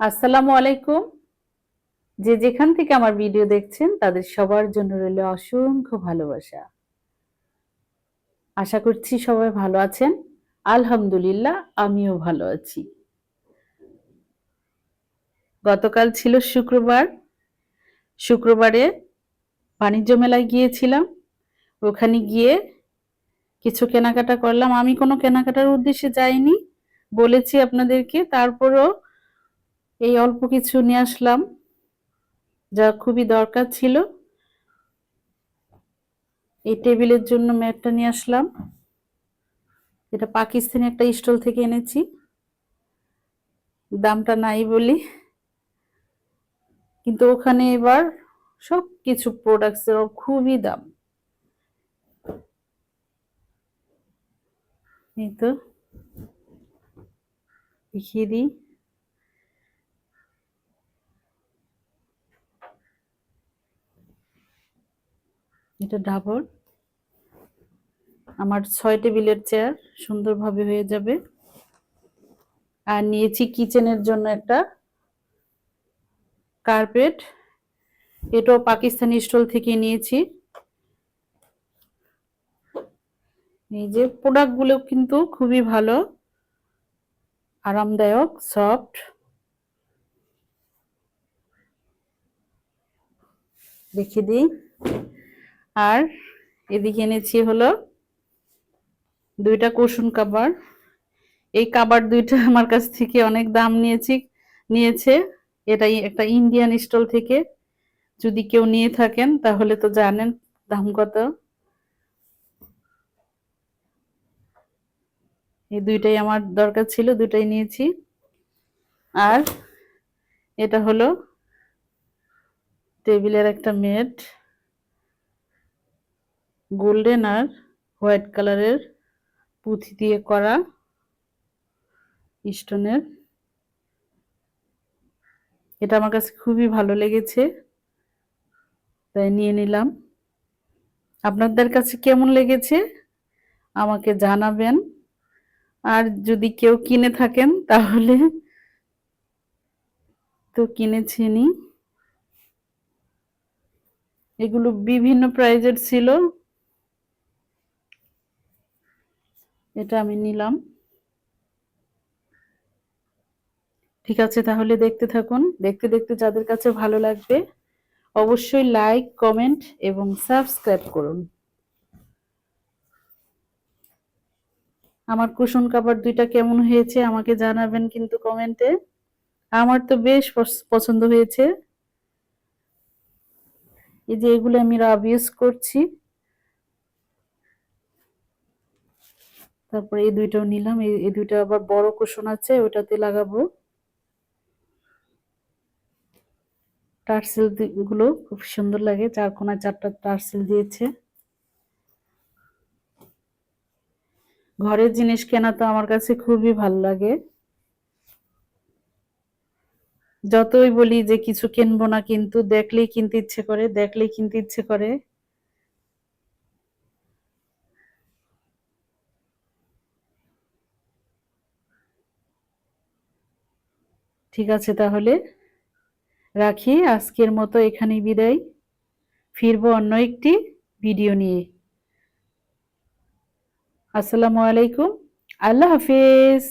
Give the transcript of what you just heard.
আসসালামু আলাইকুম। যে যেখান থেকে আমার ভিডিও দেখছেন তাদের সবার জন্য রইল অসংখ্য ভালোবাসা। আশা করছি সবাই ভালো আছেন। আলহামদুলিল্লাহ আমিও ভালো আছি। গতকাল ছিল শুক্রবার। শুক্রবারে বাণিজ্য মেলায় গিয়েছিলাম। ওখানে গিয়ে কিছু কেনাকাটা করলাম। আমি কোনো কেনাকাটার উদ্দেশ্যে যাইনি। বলেছি আপনাদেরকে। তারপরও এই অল্প কিছু নিয়ে আসলাম যা খুবই দরকার ছিল। এই টেবিলের জন্য ম্যাটটা নিয়ে আসলাম। এটা পাকিস্তানি একটা স্টল থেকে এনেছি। দামটা নাই বলি, কিন্তু ওখানে এবার সবকিছু প্রোডাক্টস এর খুবই দাম। এই তো দেখিয়ে দিই। এটা ডাবর। আমার 6 টেবিলের চেয়ার সুন্দরভাবে হয়ে যাবে। আর নিয়েছি কিচেনের জন্য একটা কার্পেট। এটাও পাকিস্তানি স্টল থেকে নিয়েছি। এই যে প্রোডাক্টগুলো কিন্তু খুবই ভালো, আরামদায়ক, সফট। দেখিয়ে দিই। আর এদিকে এনেছি হলো 2টা কুশন কভার। এই কাবার 2টা আমার কাছ থেকে অনেক দাম নিয়েছে। এটাই একটা ইন্ডিয়ান স্টল থেকে। যদি কেউ নিয়ে থাকেন তাহলে তো জানেন দাম কত। এই 2টাই আমার দরকার ছিল, 2টাই নিয়েছি। আর এটা হলো টেবিলের একটা ম্যাট, গোল্ডেন আর হোয়াইট কালারের পুঁথি দিয়ে করা স্টোনের। এটা আমার কাছে খুবই ভালো লেগেছে, তাই নিয়ে নিলাম। আপনাদের কাছে কেমন লেগেছে আমাকে জানাবেন। আর যদি কেউ কিনে থাকেন তাহলে তো কিনেছেনই। এগুলো বিভিন্ন প্রাইজের ছিল। এটা আমি নিলাম। ঠিক আছে, তাহলে দেখতে থাকুন। দেখতে দেখতে যাদের কাছে ভালো লাগবে অবশ্যই লাইক, কমেন্ট এবং সাবস্ক্রাইব করুন। আমার কুশন কাভার 2টা কেমন হয়েছে আমাকে জানাবেন কিন্তু কমেন্টে। আমার তো বেশ পছন্দ হয়েছে। এই যে এগুলো আমি রাব ইউজ করছি। তারপরে এই 2টাও নিলাম। এই 2টা আবার বড় কুশন আছে, ওটাতে লাগাবো। টার্সেল গুলো খুব সুন্দর লাগে, 4 কোণায় 4টা টার্সেল দিয়েছে। ঘরের জিনিস কেনা তো আমার কাছে খুবই ভালো লাগে। যতই বলি যে কিছু কিনবো না, কিন্তু দেখলেই কিনতে ইচ্ছে করে, দেখলেই কিনতে ইচ্ছে করে। ঠিক আছে, তাহলে রাখি। আজকের মতো এখানেই বিদায়। ফিরবো অন্য একটি ভিডিও নিয়ে। আসসালামু আলাইকুম। আল্লাহ হাফেজ।